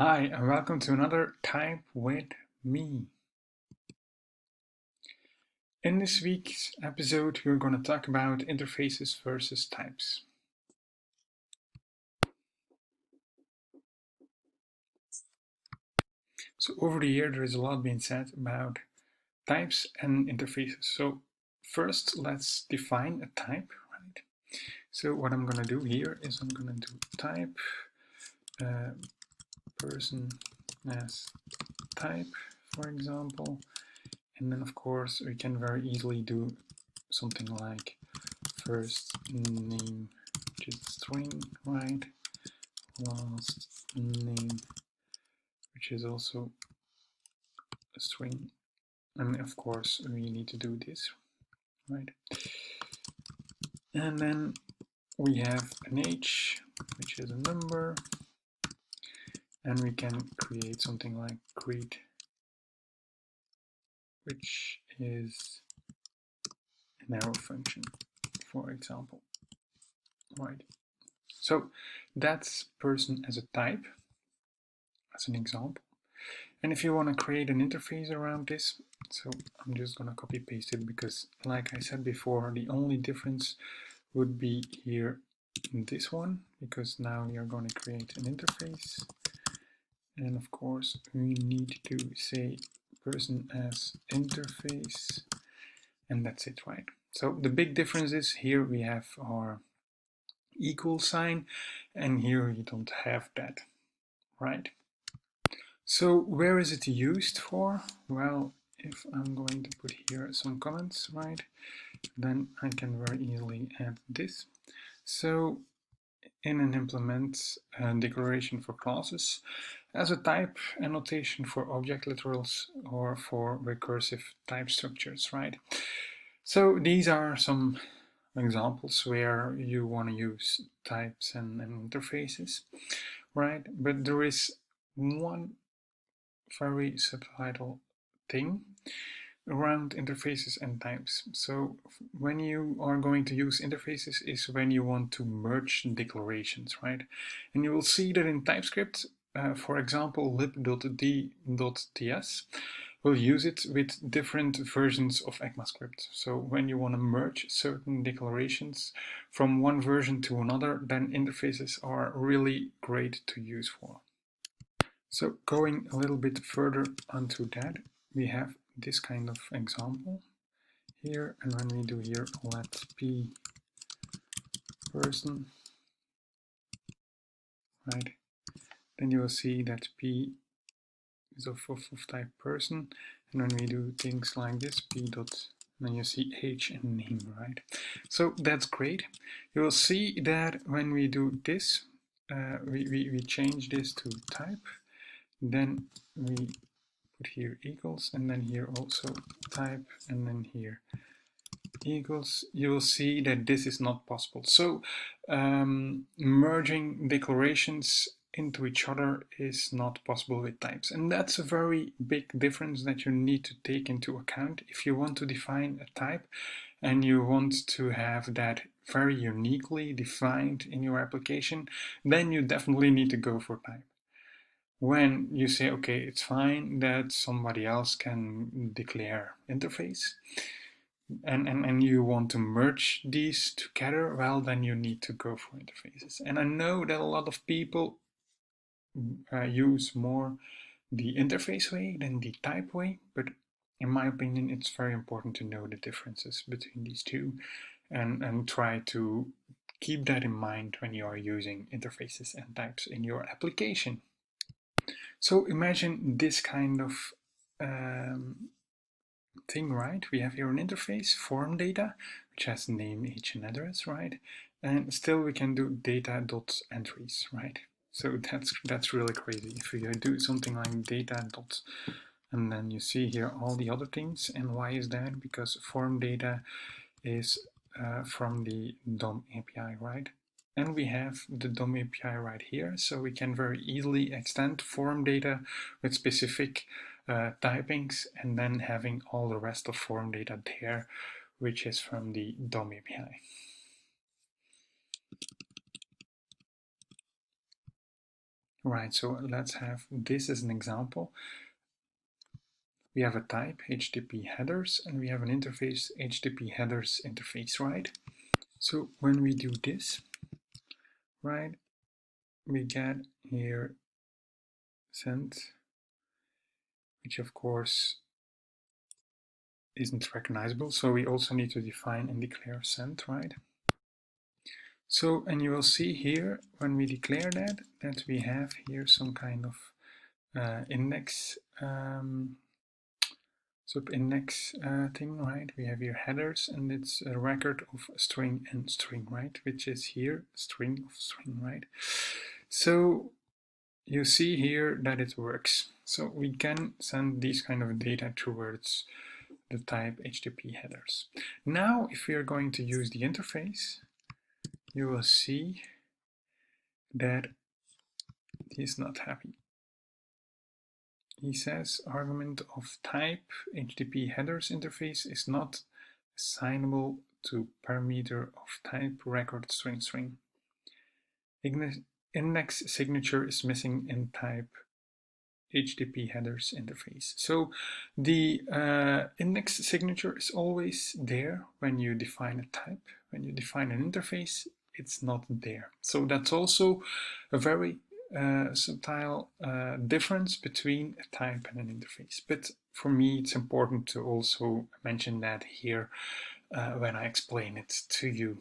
Hi, and welcome to another Type with me. In this week's episode, we're going to talk about interfaces versus types. So over the year, there is a lot being said about types and interfaces. So first, let's define a type, right? So what I'm going to do here is I'm going to do type person as type, for example. And then of course, we can very easily do something like first name, which is a string, right? Last name, which is also a string. And of course, we need to do this, right? And then we have an age, which is a number. And we can create something like greet, which is an arrow function, for example, right? So that's person as a type, as an example. And if you want to create an interface around this, so I'm just going to copy paste it because like I said before, the only difference would be here in this one, because now you're going to create an interface. And of course, we need to say person as interface, and that's it, right? So the big difference is here we have our equal sign, and here you don't have that, right? So where is it used for? Well, if I'm going to put here some comments, right, then I can very easily add this. So in an implement declaration for classes, as a type annotation for object literals or for recursive type structures, right? So these are some examples where you want to use types and interfaces, right? But there is one very subtitle thing around interfaces and types. So when you are going to use interfaces is when you want to merge declarations, right? And you will see that in Typescript, for example, lib.d.ts will use it with different versions of ECMAScript. So when you want to merge certain declarations from one version to another, then interfaces are really great to use for. So going a little bit further onto that, we have this kind of example here, and when we do here let p person, right, then you will see that p is of type person, and when we do things like this, p dot, then you see age and name, right? So that's great. You will see that when we do this, we change this to type, then we put here equals, and then here also type, and then here equals. You will see that this is not possible. So merging declarations into each other is not possible with types, and that's a very big difference that you need to take into account if you want to define a type and you want to have that very uniquely defined in your application. Then you definitely need to go for type. When you say, okay, it's fine that somebody else can declare interface, and you want to merge these together, well, then you need to go for interfaces. And I know that a lot of people use more the interface way than the type way, but in my opinion, it's very important to know the differences between these two and try to keep that in mind when you are using interfaces and types in your application. So imagine this kind of thing, right? We have here an interface, form data, which has name, age, and address, right? And still we can do data.entries, right? So that's really crazy. If you do something like data dot, and then you see here all the other things. And why is that? Because form data is from the DOM API, right? And we have the DOM API right here, so we can very easily extend form data with specific typings and then having all the rest of form data there, which is from the DOM API. Right, so let's have this as an example. We have a type HTTP headers and we have an interface HTTP headers interface, right? So when we do this, right, we get here send, which of course isn't recognizable. So we also need to define and declare send, right? So, and you will see here when we declare that we have here some kind of index sub-index thing, right? We have here headers, and it's a record of string and string, right? Which is here string of string, right? So you see here that it works. So we can send these kind of data towards the type HTTP headers. Now, if we are going to use the interface, you will see that he's not happy. He says argument of type HTTP headers interface is not assignable to parameter of type record string string. Index signature is missing in type HTTP headers interface. So the index signature is always there when you define a type. When you define an interface, it's not there. So that's also a very subtle difference between a type and an interface. But for me, it's important to also mention that here when I explain it to you.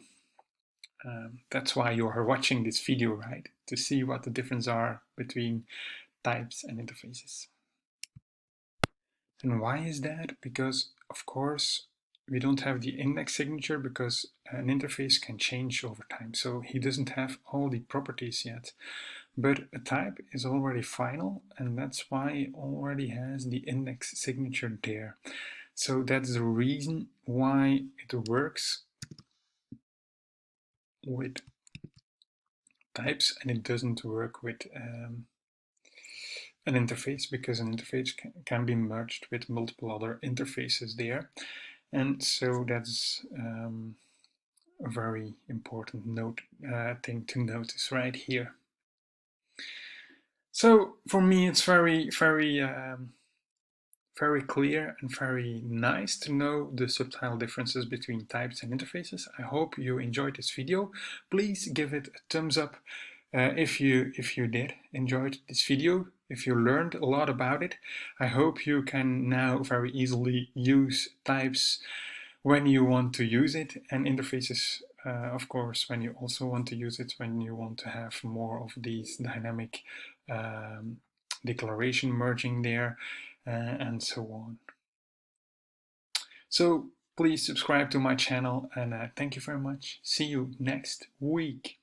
That's why you are watching this video, right? To see what the difference are between types and interfaces. And why is that? Because, of course, we don't have the index signature because an interface can change over time. So he doesn't have all the properties yet. But a type is already final, and that's why it already has the index signature there. So that's the reason why it works with types and it doesn't work with an interface, because an interface can be merged with multiple other interfaces there. And so that's a very important thing to notice right here. So for me, it's very clear and very nice to know the subtle differences between types and interfaces. I hope you enjoyed this video. Please give it a thumbs up if you did enjoy this video, if you learned a lot about it. I hope you can now very easily use types when you want to use it, and interfaces of course when you also want to use it, when you want to have more of these dynamic declaration merging there and so on. So please subscribe to my channel, and thank you very much. See you next week.